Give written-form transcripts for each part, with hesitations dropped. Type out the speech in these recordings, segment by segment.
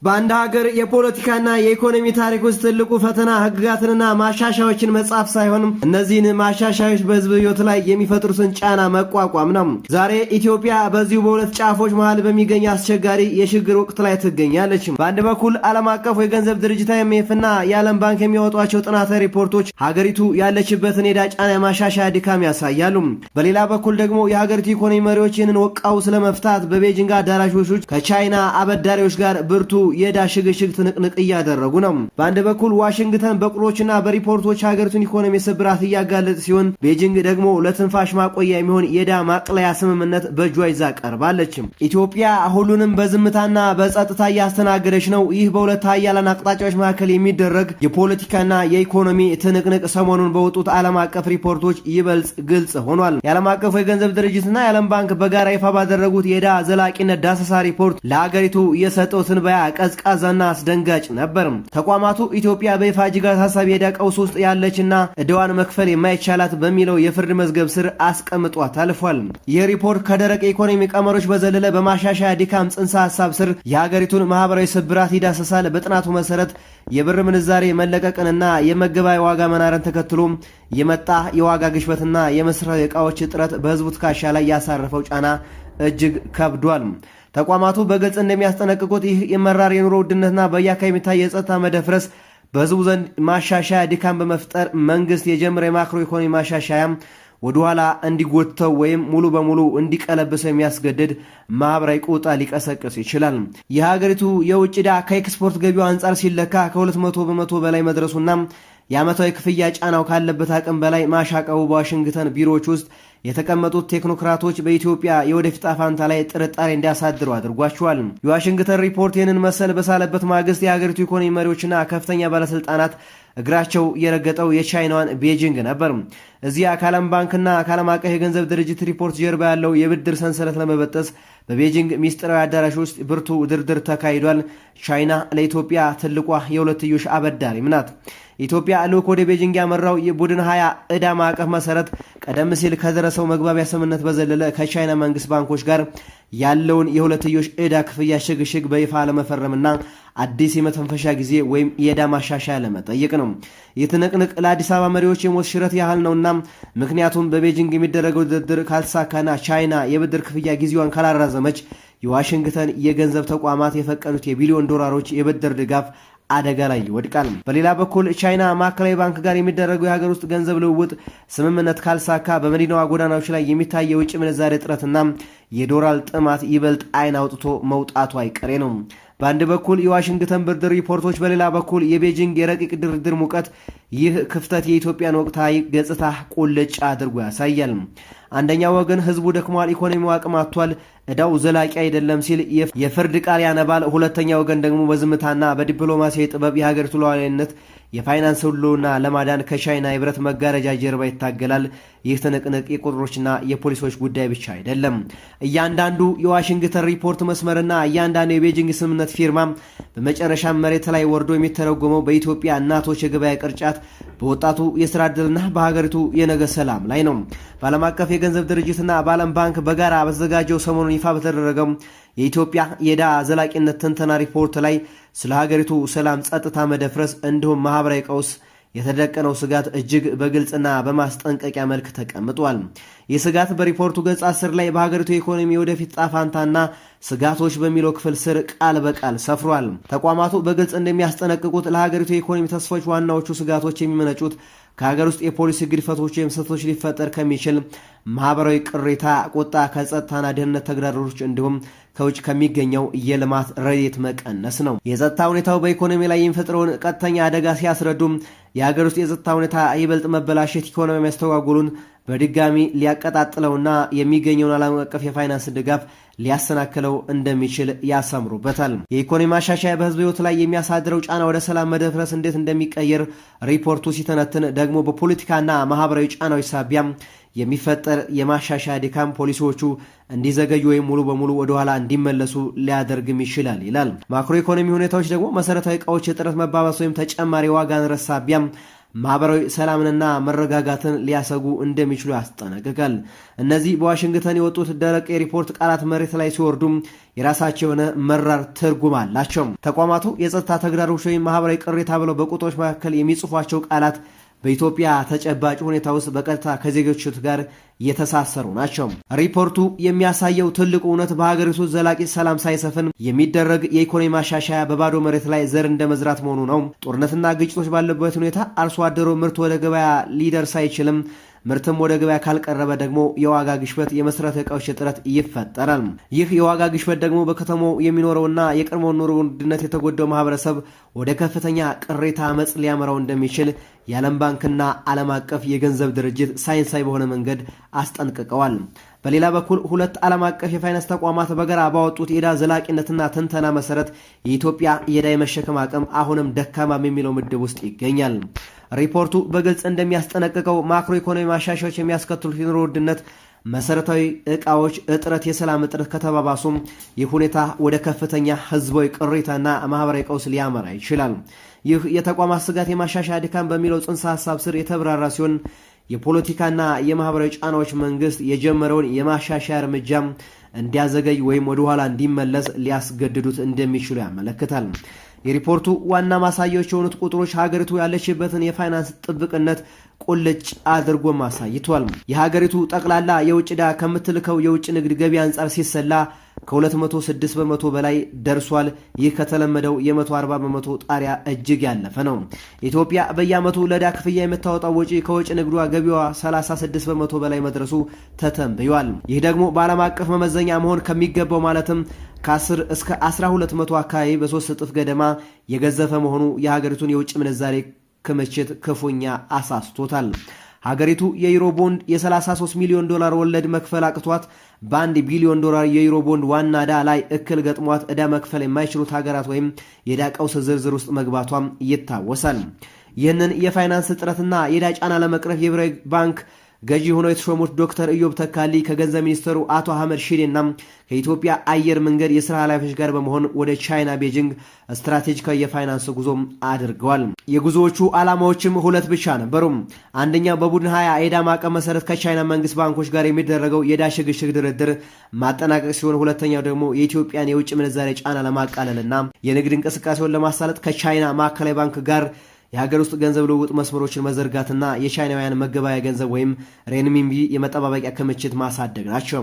በአንድ ሀገር የፖለቲካና የኢኮኖሚ ታሪክ ውስጥ ትልቁ ፈተና ህግጋትንና ማሻሻያዎችን መጻፍ ሳይሆን እነዚህን ማሻሻያዎች በህዝብ ህይወት ላይ የሚፈጥሩትን ጫና መቋቋም ነው። ዛሬ ኢትዮጵያ በዚሁ በሁለት ጫፎች መሃል በሚገኝ አስቸጋሪ የሽግግር ወቅት ላይ ትገኛለች። በአንድ በኩል ዓለም አቀፉ የገንዘብ ድርጅት IMF እና የዓለም ባንክ የሚያወጧቸው ጥናታዊ ሪፖርቶች ሀገሪቱ ያለችበትን የዕዳ ጫና ማሻሻያ ድካም ያሳያሉ። በሌላ በኩል ደግሞ የሀገሪቱ ኢኮኖሚ መሪዎች ይህንን ወቃው ስለመፍታት በቤጂንግ አዳራሾች ከቻይና አበዳሪዎች ጋር ብርቱ የዕዳ ሽግሽግ ትንቅንቅ እያደረጉ ነው። በአንድ በኩል ዋሽንግተን በቁጥሮችና በሪፖርቶች ሀገሪቱን ኢኮኖሚ ስብራት እያጋለጠ ሲሆን፣ ቤጂንግ ደግሞ ለትንፋሽ ማቆያ የሚሆን የዕዳ ማቅለያ ስምምነት በእጇ ይዛ ቀርባለች። ኢትዮጵያ ሁሉንም በዝምታና በጸጥታ እያስተናገደች ነው። ይህ በሁለት ሀያላን አቅጣጫዎች መካከል የሚደረግ የፖለቲካና የኢኮኖሚ ትንቅንቅ ሰሞኑን በወጡት ዓለም አቀፍ ሪፖርቶች ይበልጥ ግልጽ ሆኗል። የዓለም አቀፉ የገንዘብ ድርጅትና የዓለም ባንክ በጋራ ይፋ ባደረጉት የዕዳ ዘላቂነት ዳሰሳ ሪፖርት ለሀገሪቱ የሰጠው ትንበያ ቀዝቃዛና አስደንጋጭ ነበር። ተቋማቱ ኢትዮጵያ በይፋ እጅግ አሳሳቢ የዕዳ ቀውስ ውስጥ ያለችና ዕዳዋን መክፈል የማይቻላት በሚለው የፍርድ መዝገብ ስር አስቀምጧት አልፏል። ይህ ሪፖርት ከደረቅ የኢኮኖሚ ቀመሮች በዘለለ በማሻሻያ ድካም ጽንሰ ሀሳብ ስር የሀገሪቱን ማህበራዊ ስብራት ይዳሰሳል። በጥናቱ መሰረት የብር ምንዛሬ መለቀቅንና የመገበያያ ዋጋ መናርን ተከትሎ የመጣ የዋጋ ግሽበትና የመሰረታዊ ዕቃዎች እጥረት በህዝቡ ትከሻ ላይ ያሳረፈው ጫና እጅግ ከብዷል። ተቋማቱ በግልጽ እንደሚያስጠነቅቁት ይህ የመራር የኑሮ ውድነትና በየአካባቢ የሚታይ የጸጥታ መደፍረስ በህዝቡ ዘንድ ማሻሻያ ድካም በመፍጠር መንግስት የጀመረ የማክሮ ኢኮኖሚ ማሻሻያ ወደኋላ እንዲጎተው ወይም ሙሉ በሙሉ እንዲቀለብሰው የሚያስገድድ ማህበራዊ ቁጣ ሊቀሰቅስ ይችላል። የሀገሪቱ የውጭ ዕዳ ከኤክስፖርት ገቢው አንጻር ሲለካ ከ200 በመቶ በላይ መድረሱና የዓመታዊ ክፍያ ጫናው ካለበት አቅም በላይ ማሻቀቡ በዋሽንግተን ቢሮዎች ውስጥ የተቀመጡት ቴክኖክራቶች በኢትዮጵያ የወደፊት ጣፋንታ ላይ ጥርጣሬ እንዲያሳድሩ አድርጓቸዋል። የዋሽንግተን ሪፖርት ይህንን መሰል በሳለበት ማግስት የሀገሪቱ ኢኮኖሚ መሪዎችና ከፍተኛ ባለስልጣናት እግራቸው የረገጠው የቻይናዋን ቤጂንግ ነበር። እዚያ ከዓለም ባንክና ከዓለም አቀፍ የገንዘብ ድርጅት ሪፖርት ጀርባ ያለው የብድር ሰንሰለት ለመበጠስ በቤጂንግ ሚስጥራዊ አዳራሽ ውስጥ ብርቱ ድርድር ተካሂዷል። ቻይና ለኢትዮጵያ ትልቋ የሁለትዮሽ አበዳሪም ናት። ኢትዮጵያ ልዑክ ወደ ቤጂንግ ያመራው የቡድን 20 ዕዳ ማዕቀፍ መሰረት ቀደም ሲል ከደረሰው መግባቢያ ስምምነት በዘለለ ከቻይና መንግስት ባንኮች ጋር ያለውን የሁለትዮሽ ዕዳ ክፍያ ሽግሽግ በይፋ ለመፈረምና አዲስ የመተንፈሻ ጊዜ ወይም የዕዳ ማሻሻያ ለመጠየቅ ነው። የትንቅንቅ ለአዲስ አበባ መሪዎች የሞት ሽረት ያህል ነውና ምክንያቱም በቤጂንግ የሚደረገው ድርድር ካልተሳካና ቻይና የብድር ክፍያ ጊዜዋን ካላራዘመች የዋሽንግተን የገንዘብ ተቋማት የፈቀዱት የቢሊዮን ዶላሮች የብድር ድጋፍ አደጋ ላይ ይወድቃል። በሌላ በኩል ቻይና ማዕከላዊ ባንክ ጋር የሚደረገው የሀገር ውስጥ ገንዘብ ልውውጥ ስምምነት ካልሳካ በመዲናዋ ጎዳናዎች ላይ የሚታየው የውጭ ምንዛሬ እጥረትና የዶላር ጥማት ይበልጥ አይን አውጥቶ መውጣቱ አይቀሬ ነው። በአንድ በኩል የዋሽንግተን ብድር ሪፖርቶች፣ በሌላ በኩል የቤጂንግ የረቂቅ ድርድር ሙቀት ይህ ክፍተት የኢትዮጵያን ወቅታዊ ገጽታ ቁልጭ አድርጎ ያሳያል። አንደኛው ወገን ህዝቡ ደክሟል፣ ኢኮኖሚው አቅም አጥቷል፣ ዕዳው ዘላቂ አይደለም ሲል የፍርድ ቃል ያነባል። ሁለተኛ ወገን ደግሞ በዝምታና በዲፕሎማሲያዊ ጥበብ የሀገሪቱ ሉዓላዊነት የፋይናንስ ሁሉና ለማዳን ከቻይና የብረት መጋረጃ ጀርባ ይታገላል። ይህ ትንቅንቅ የቁጥሮችና የፖሊሶች ጉዳይ ብቻ አይደለም። እያንዳንዱ የዋሽንግተን ሪፖርት መስመርና እያንዳንዱ የቤጂንግ ስምምነት ፊርማ በመጨረሻም መሬት ላይ ወርዶ የሚተረጎመው በኢትዮጵያ እናቶች የገበያ ቅርጫት፣ በወጣቱ የስራ ዕድልና በሀገሪቱ የነገ ሰላም ላይ ነው። በዓለም አቀፍ የገንዘብ ድርጅትና በዓለም ባንክ በጋራ በተዘጋጀው ሰሞኑን ይፋ በተደረገው የኢትዮጵያ የዕዳ ዘላቂነት ትንተና ሪፖርት ላይ ስለ ሀገሪቱ ሰላም፣ ጸጥታ መደፍረስ እንዲሁም ማህበራዊ ቀውስ የተደቀነው ስጋት እጅግ በግልጽና በማስጠንቀቂያ መልክ ተቀምጧል። ይህ ስጋት በሪፖርቱ ገጽ 10 ላይ በሀገሪቱ የኢኮኖሚ ወደፊት ጣፋንታና ስጋቶች በሚለው ክፍል ስር ቃል በቃል ሰፍሯል። ተቋማቱ በግልጽ እንደሚያስጠነቅቁት ለሀገሪቱ የኢኮኖሚ ተስፋዎች ዋናዎቹ ስጋቶች የሚመነጩት ከሀገር ውስጥ የፖሊሲ ግድፈቶች ወይም ስህተቶች ሊፈጠር ከሚችል ማህበራዊ ቅሬታ፣ ቁጣ፣ ከጸጥታና ደህንነት ተግዳሮቶች እንዲሁም ከውጭ ከሚገኘው የልማት ረድኤት መቀነስ ነው። የጸጥታ ሁኔታው በኢኮኖሚ ላይ የሚፈጥረውን ቀጥተኛ አደጋ ሲያስረዱም የሀገር ውስጥ የጸጥታ ሁኔታ ይበልጥ መበላሸት ኢኮኖሚ የሚያስተጓጉሉን በድጋሚ ሊያቀጣጥለውና የሚገኘውን ዓለም አቀፍ የፋይናንስ ድጋፍ ሊያሰናክለው እንደሚችል ያሰምሩበታል። የኢኮኖሚ ማሻሻያ በህዝብ ህይወት ላይ የሚያሳድረው ጫና ወደ ሰላም መደፍረስ እንዴት እንደሚቀየር ሪፖርቱ ሲተነትን ደግሞ በፖለቲካና ማህበራዊ ጫናዎች ሳቢያ የሚፈጠር የማሻሻያ ድካም ፖሊሲዎቹ እንዲዘገዩ ወይም ሙሉ በሙሉ ወደ ኋላ እንዲመለሱ ሊያደርግም ይችላል ይላል። ማክሮ ኢኮኖሚ ሁኔታዎች ደግሞ መሰረታዊ ዕቃዎች እጥረት መባባስ ወይም ተጨማሪ ዋጋ ንረት ሳቢያ ማህበራዊ ሰላምንና መረጋጋትን ሊያሰጉ እንደሚችሉ ያስጠነቅቃል። እነዚህ በዋሽንግተን የወጡት ደረቅ የሪፖርት ቃላት መሬት ላይ ሲወርዱም የራሳቸው የሆነ መራር ትርጉም አላቸው። ተቋማቱ የጸጥታ ተግዳሮች ወይም ማህበራዊ ቅሬታ ብለው በቁጥሮች መካከል የሚጽፏቸው ቃላት በኢትዮጵያ ተጨባጭ ሁኔታ ውስጥ በቀጥታ ከዜጎች ጋር የተሳሰሩ ናቸው። ሪፖርቱ የሚያሳየው ትልቁ እውነት በሀገሪቱ ዘላቂ ሰላም ሳይሰፍን የሚደረግ የኢኮኖሚ ማሻሻያ በባዶ መሬት ላይ ዘር እንደመዝራት መሆኑ ነው። ጦርነትና ግጭቶች ባለበት ሁኔታ አርሶ አደሩ ምርት ወደ ገበያ ሊደርስ አይችልም። ምርትም ወደ ገበያ ካልቀረበ ደግሞ የዋጋ ግሽበት፣ የመሰረታዊ ዕቃዎች እጥረት ይፈጠራል። ይህ የዋጋ ግሽበት ደግሞ በከተማው የሚኖረውና የቀድሞው ኑሮ ውድነት የተጎዳው ማህበረሰብ ወደ ከፍተኛ ቅሬታ አመጽ ሊያመራው እንደሚችል የዓለም ባንክና ዓለም አቀፍ የገንዘብ ድርጅት ሳይንሳዊ በሆነ መንገድ አስጠንቅቀዋል። በሌላ በኩል ሁለት ዓለም አቀፍ የፋይናንስ ተቋማት በጋራ ባወጡት የዕዳ ዘላቂነትና ትንተና መሰረት የኢትዮጵያ የዕዳ የመሸከም አቅም አሁንም ደካማም የሚለው ምድብ ውስጥ ይገኛል። ሪፖርቱ በግልጽ እንደሚያስጠነቅቀው ማክሮ ኢኮኖሚ ማሻሻያዎች የሚያስከትሉት የኑሮ ውድነት፣ መሰረታዊ ዕቃዎች እጥረት፣ የሰላም እጥረት ከተባባሱም ይህ ሁኔታ ወደ ከፍተኛ ህዝባዊ ቅሬታና ማህበራዊ ቀውስ ሊያመራ ይችላል። ይህ የተቋማት ስጋት የማሻሻያ ድካም በሚለው ጽንሰ ሐሳብ ስር የተብራራ ሲሆን የፖለቲካና የማህበራዊ ጫናዎች መንግስት የጀመረውን የማሻሻያ እርምጃ እንዲያዘገይ ወይም ወደ ኋላ እንዲመለስ ሊያስገድዱት እንደሚችሉ ያመለክታል። የሪፖርቱ ዋና ማሳያዎች የሆኑት ቁጥሮች ሀገሪቱ ያለችበትን የፋይናንስ ጥብቅነት ቁልጭ አድርጎ ማሳይቷል። የሀገሪቱ ጠቅላላ የውጭ ዕዳ ከምትልከው የውጭ ንግድ ገቢ አንጻር ሲሰላ ከ206 በመቶ በላይ ደርሷል። ይህ ከተለመደው የ140 በመቶ ጣሪያ እጅግ ያለፈ ነው። ኢትዮጵያ በየዓመቱ ለዕዳ ክፍያ የምታወጣው ወጪ ከውጭ ንግዷ ገቢዋ 36 በመቶ በላይ መድረሱ ተተንብዮአል። ይህ ደግሞ በዓለም አቀፍ መመዘኛ መሆን ከሚገባው ማለትም ከ10 እስከ 12 መቶ አካባቢ በ3 እጥፍ ገደማ የገዘፈ መሆኑ የሀገሪቱን የውጭ ምንዛሬ ክምችት ክፉኛ አሳስቶታል። ሀገሪቱ የዩሮ ቦንድ የ33 ሚሊዮን ዶላር ወለድ መክፈል አቅቷት በ1 ቢሊዮን ዶላር የዩሮ ቦንድ ዋና ዕዳ ላይ እክል ገጥሟት ዕዳ መክፈል የማይችሉት ሀገራት ወይም የዕዳ ቀውስ ዝርዝር ውስጥ መግባቷም ይታወሳል። ይህንን የፋይናንስ እጥረትና የዕዳ ጫና ለመቅረፍ የብሔራዊ ባንክ ገዢ ሆነው የተሾሙት ዶክተር ኢዮብ ተካሊ ከገንዘብ ሚኒስትሩ አቶ አህመድ ሺዴና ከኢትዮጵያ አየር መንገድ የሥራ ኃላፊዎች ጋር በመሆን ወደ ቻይና ቤጂንግ ስትራቴጂካዊ የፋይናንስ ጉዞም አድርገዋል። የጉዞዎቹ ዓላማዎችም ሁለት ብቻ ነበሩ። አንደኛው በቡድን 20 የዕዳ ማዕቀፍ መሰረት ከቻይና መንግስት ባንኮች ጋር የሚደረገው የዕዳ ሽግሽግ ድርድር ማጠናቀቅ ሲሆን፣ ሁለተኛው ደግሞ የኢትዮጵያን የውጭ ምንዛሬ ጫና ለማቃለልና የንግድ እንቅስቃሴውን ለማሳለጥ ከቻይና ማዕከላዊ ባንክ ጋር የሀገር ውስጥ ገንዘብ ልውውጥ መስመሮችን መዘርጋትና የቻይናውያን መገበያያ ገንዘብ ወይም ሬንሚንቢ የመጠባበቂያ ክምችት ማሳደግ ናቸው።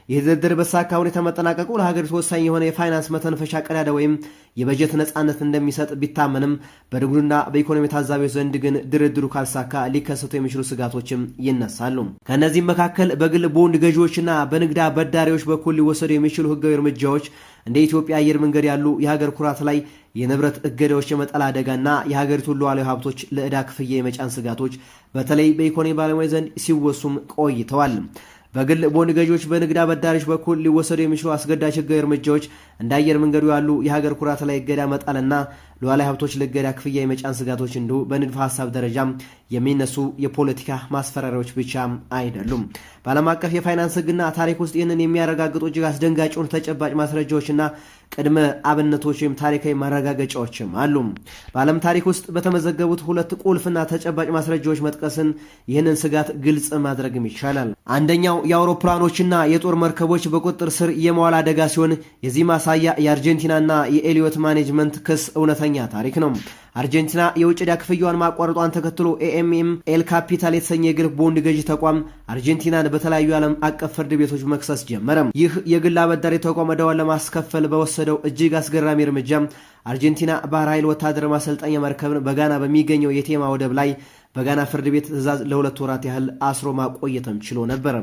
ይህ ድርድር በተሳካ ሁኔታ መጠናቀቁ ለሀገሪቱ ወሳኝ የሆነ የፋይናንስ መተንፈሻ ቀዳዳ ወይም የበጀት ነጻነት እንደሚሰጥ ቢታመንም በንግዱና በኢኮኖሚ ታዛቢዎች ዘንድ ግን ድርድሩ ካልሳካ ሊከሰቱ የሚችሉ ስጋቶችም ይነሳሉ። ከእነዚህም መካከል በግል ቦንድ ገዢዎችና በንግድ አበዳሪዎች በኩል ሊወሰዱ የሚችሉ ህጋዊ እርምጃዎች እንደ ኢትዮጵያ አየር መንገድ ያሉ የሀገር ኩራት ላይ የንብረት እገዳዎች፣ የመጣል አደጋና የሀገሪቱን ሉዓላዊ ሀብቶች ለዕዳ ክፍያ የመጫን ስጋቶች በተለይ በኢኮኖሚ ባለሙያ ዘንድ ሲወሱም ቆይተዋል። በግል ቦንድ ገዢዎች በንግድ አበዳሪዎች በኩል ሊወሰዱ የሚችሉ አስገዳጅ ህጋዊ እርምጃዎች እንደ አየር መንገዱ ያሉ የሀገር ኩራት ላይ እገዳ መጣልና ሉዓላዊ ሀብቶች ለእገዳ ክፍያ የመጫን ስጋቶች እንዲሁ በንድፈ ሀሳብ ደረጃ የሚነሱ የፖለቲካ ማስፈራሪያዎች ብቻ አይደሉም። በዓለም አቀፍ የፋይናንስ ህግና ታሪክ ውስጥ ይህንን የሚያረጋግጡ እጅግ አስደንጋጭውን ተጨባጭ ማስረጃዎችና ቅድመ አብነቶች ወይም ታሪካዊ ማረጋገጫዎችም አሉ። በዓለም ታሪክ ውስጥ በተመዘገቡት ሁለት ቁልፍና ተጨባጭ ማስረጃዎች መጥቀስን ይህንን ስጋት ግልጽ ማድረግም ይቻላል። አንደኛው የአውሮፕላኖችና የጦር መርከቦች በቁጥጥር ስር የመዋል አደጋ ሲሆን የዚህ ማሳያ የአርጀንቲናና የኤሊዮት ማኔጅመንት ክስ እውነተኛ ታሪክ ነው። አርጀንቲና የውጭ ዕዳ ክፍያዋን ማቋረጧን ተከትሎ ኤኤምኤም ኤል ካፒታል የተሰኘ የግል ቦንድ ገዢ ተቋም አርጀንቲናን በተለያዩ ዓለም አቀፍ ፍርድ ቤቶች መክሰስ ጀመረ። ይህ የግል አበዳሪ ተቋም ዕዳዋን ለማስከፈል በወሰደው እጅግ አስገራሚ እርምጃ አርጀንቲና ባህር ኃይል ወታደር ማሰልጠኛ መርከብን በጋና በሚገኘው የቴማ ወደብ ላይ በጋና ፍርድ ቤት ትዕዛዝ ለ2 ወራት ያህል አስሮ ማቆየትም ችሎ ነበር።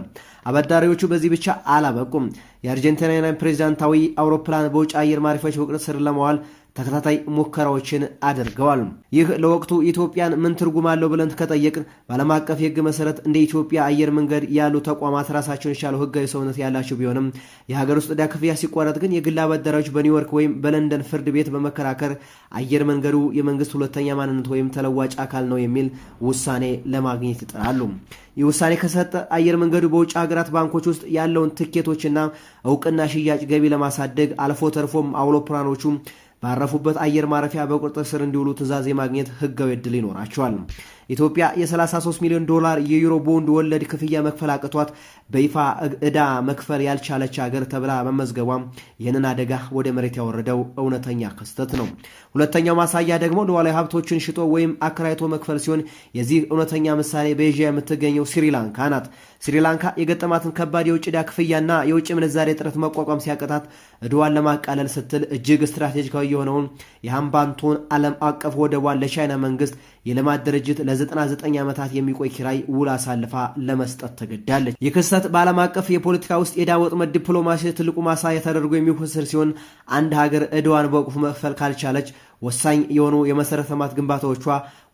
አበዳሪዎቹ በዚህ ብቻ አላበቁም። የአርጀንቲና ፕሬዚዳንታዊ አውሮፕላን በውጭ አየር ማረፊያዎች በቁጥጥር ስር ለማዋል ተከታታይ ሙከራዎችን አድርገዋል። ይህ ለወቅቱ ኢትዮጵያን ምን ትርጉም አለው ብለን ከጠየቅን በዓለም አቀፍ የሕግ መሰረት እንደ ኢትዮጵያ አየር መንገድ ያሉ ተቋማት ራሳቸውን የቻሉ ሕጋዊ ሰውነት ያላቸው ቢሆንም የሀገር ውስጥ ዕዳ ክፍያ ሲቋረጥ ግን የግል አበዳሪዎች በኒውዮርክ ወይም በለንደን ፍርድ ቤት በመከራከር አየር መንገዱ የመንግስት ሁለተኛ ማንነት ወይም ተለዋጭ አካል ነው የሚል ውሳኔ ለማግኘት ይጥራሉ። ይህ ውሳኔ ከሰጠ አየር መንገዱ በውጭ ሀገራት ባንኮች ውስጥ ያለውን ትኬቶችና እውቅና ሽያጭ ገቢ ለማሳደግ አልፎ ተርፎም አውሮፕላኖቹ ባረፉበት አየር ማረፊያ በቁጥጥር ስር እንዲውሉ ትዕዛዝ የማግኘት ህጋዊ ዕድል ይኖራቸዋል። ኢትዮጵያ የ33 ሚሊዮን ዶላር የዩሮ ቦንድ ወለድ ክፍያ መክፈል አቅቷት በይፋ ዕዳ መክፈል ያልቻለች ሀገር ተብላ መመዝገቧ ይህንን አደጋ ወደ መሬት ያወረደው እውነተኛ ክስተት ነው። ሁለተኛው ማሳያ ደግሞ ሉዓላዊ ሀብቶችን ሽጦ ወይም አከራይቶ መክፈል ሲሆን የዚህ እውነተኛ ምሳሌ በኤዥያ የምትገኘው ስሪላንካ ናት። ስሪላንካ የገጠማትን ከባድ የውጭ ዕዳ ክፍያና የውጭ ምንዛሬ እጥረት መቋቋም ሲያቀታት ዕዳዋን ለማቃለል ስትል እጅግ ስትራቴጂካዊ የሆነውን የሃምባንቶን ዓለም አቀፍ ወደቧን ለቻይና መንግስት የልማት ድርጅት ለ99 ዓመታት የሚቆይ ኪራይ ውል አሳልፋ ለመስጠት ተገዳለች። ይህ ክስተት በዓለም አቀፍ የፖለቲካ ውስጥ የዕዳ ወጥመድ ዲፕሎማሲ ትልቁ ማሳያ ተደርጎ የሚወሰድ ሲሆን አንድ ሀገር ዕዳዋን በወቅቱ መክፈል ካልቻለች ወሳኝ የሆኑ የመሰረተ ልማት ግንባታዎቿ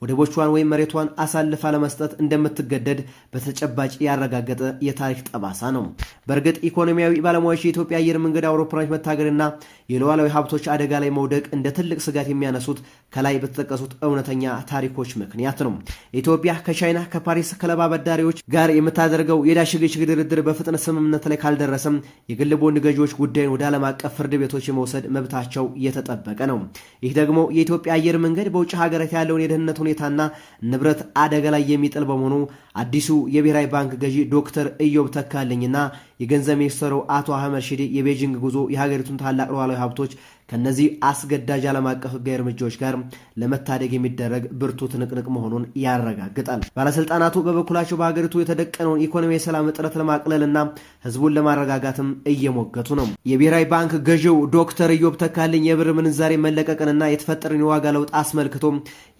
ወደቦቿን ወይም መሬቷን አሳልፋ ለመስጠት እንደምትገደድ በተጨባጭ ያረጋገጠ የታሪክ ጠባሳ ነው። በእርግጥ ኢኮኖሚያዊ ባለሙያዎች የኢትዮጵያ አየር መንገድ አውሮፕላኖች መታገድና የሉዓላዊ ሀብቶች አደጋ ላይ መውደቅ እንደ ትልቅ ስጋት የሚያነሱት ከላይ በተጠቀሱት እውነተኛ ታሪኮች ምክንያት ነው። ኢትዮጵያ ከቻይና ከፓሪስ ክለብ አበዳሪዎች ጋር የምታደርገው የዕዳ ሽግሽግ ድርድር በፍጥነት ስምምነት ላይ ካልደረሰም የግል ቦንድ ገዢዎች ጉዳዩን ወደ ዓለም አቀፍ ፍርድ ቤቶች የመውሰድ መብታቸው እየተጠበቀ ነው። ይህ ደግሞ የኢትዮጵያ አየር መንገድ በውጭ ሀገራት ያለውን የደህንነት ሁኔታና ንብረት አደጋ ላይ የሚጥል በመሆኑ አዲሱ የብሔራዊ ባንክ ገዢ ዶክተር ኢዮብ ተካልኝና የገንዘብ ሚኒስትሩ አቶ አህመድ ሺዴ የቤጂንግ ጉዞ የሀገሪቱን ታላቅ ሉዓላዊ ሀብቶች ከነዚህ አስገዳጅ ዓለም አቀፍ ሕጋዊ እርምጃዎች ጋር ለመታደግ የሚደረግ ብርቱ ትንቅንቅ መሆኑን ያረጋግጣል። ባለስልጣናቱ በበኩላቸው በሀገሪቱ የተደቀነውን ኢኮኖሚያዊ ሰላም እጥረት ለማቅለልና ህዝቡን ለማረጋጋትም እየሞገቱ ነው። የብሔራዊ ባንክ ገዢው ዶክተር ኢዮብ ተካልኝ የብር ምንዛሬ መለቀቅንና የተፈጠረን የዋጋ ለውጥ አስመልክቶ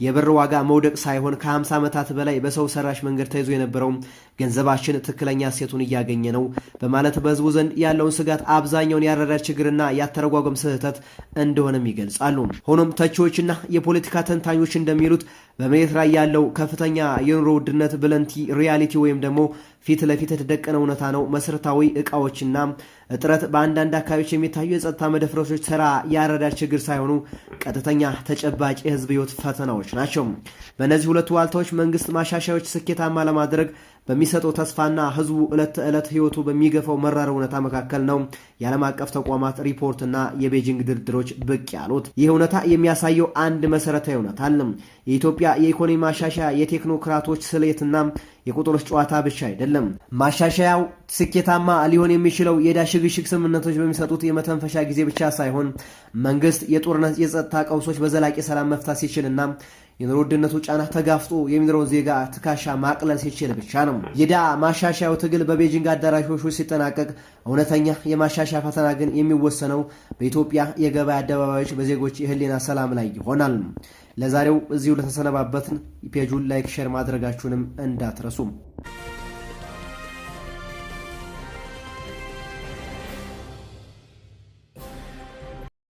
የብር ዋጋ መውደቅ ሳይሆን ከ50 ዓመታት በላይ በሰው ሰራሽ መንገድ ተይዞ የነበረው ገንዘባችን ትክክለኛ እሴቱን እያገኘ ነው በማለት በህዝቡ ዘንድ ያለውን ስጋት አብዛኛውን ያረዳድ ችግርና ያተረጓጎም ስህተት እንደሆነም ይገልጻሉ። ሆኖም ተቺዎችና የፖለቲካ ተንታኞች እንደሚሉት በመሬት ላይ ያለው ከፍተኛ የኑሮ ውድነት ብለንቲ ሪያሊቲ ወይም ደግሞ ፊት ለፊት የተደቀነ እውነታ ነው። መሰረታዊ ዕቃዎችና እጥረት በአንዳንድ አካባቢዎች የሚታዩ የጸጥታ መደፍረሶች ተራ ያረዳድ ችግር ሳይሆኑ ቀጥተኛ ተጨባጭ የህዝብ ህይወት ፈተናዎች ናቸው። በእነዚህ ሁለቱ ዋልታዎች መንግስት ማሻሻያዎች ስኬታማ ለማድረግ በሚሰጠው ተስፋና ህዝቡ ዕለት ተዕለት ህይወቱ በሚገፋው መራር እውነታ መካከል ነው የዓለም አቀፍ ተቋማት ሪፖርትና የቤጂንግ ድርድሮች ብቅ ያሉት። ይህ እውነታ የሚያሳየው አንድ መሰረታዊ እውነታ አለ። የኢትዮጵያ የኢኮኖሚ ማሻሻያ የቴክኖክራቶች ስሌትና የቁጥሮች ጨዋታ ብቻ አይደለም። ማሻሻያው ስኬታማ ሊሆን የሚችለው የዕዳ ሽግሽግ ስምምነቶች በሚሰጡት የመተንፈሻ ጊዜ ብቻ ሳይሆን መንግስት የጦርነት የጸጥታ ቀውሶች በዘላቂ ሰላም መፍታት ሲችልና የኑሮ ውድነቱ ጫና ተጋፍጦ የሚኖረውን ዜጋ ትካሻ ማቅለል ሲችል ብቻ ነው። የዕዳ ማሻሻያው ትግል በቤጂንግ አዳራሾች ሲጠናቀቅ እውነተኛ የማሻሻያ ፈተና ግን የሚወሰነው በኢትዮጵያ የገበያ አደባባዮች በዜጎች የህሊና ሰላም ላይ ይሆናል። ለዛሬው እዚሁ ለተሰነባበትን ፔጁን ላይክ፣ ሼር ማድረጋችሁንም እንዳትረሱ።